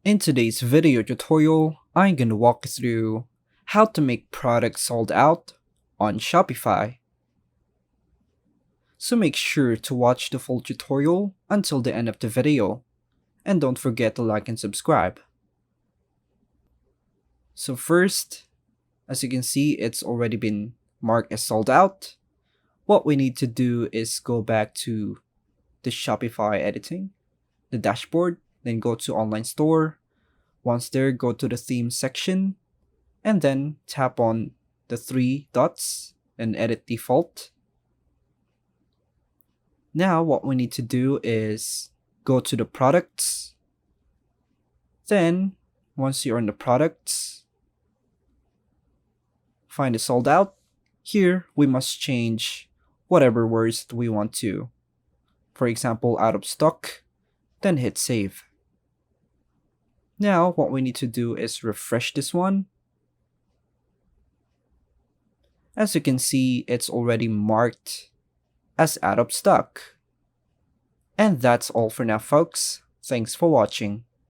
In today's video tutorial, I'm gonna walk you through how to make products sold out on Shopify. So make sure to watch the full tutorial until the end of the video, and don't forget to like and subscribe. So first, as you can see, it's already been marked as sold out. What we need to do is go back to the Shopify editing, the dashboard, then go to online store. Once there, go to the theme section, and then tap on the three dots and edit default. Now what we need to do is go to the products. Then once you're in the products, find the sold out. Here we must change whatever words that we want to. For example, out of stock, then hit save. Now what we need to do is refresh this one. As you can see, it's already marked as out of stock. And that's all for now, folks. Thanks for watching.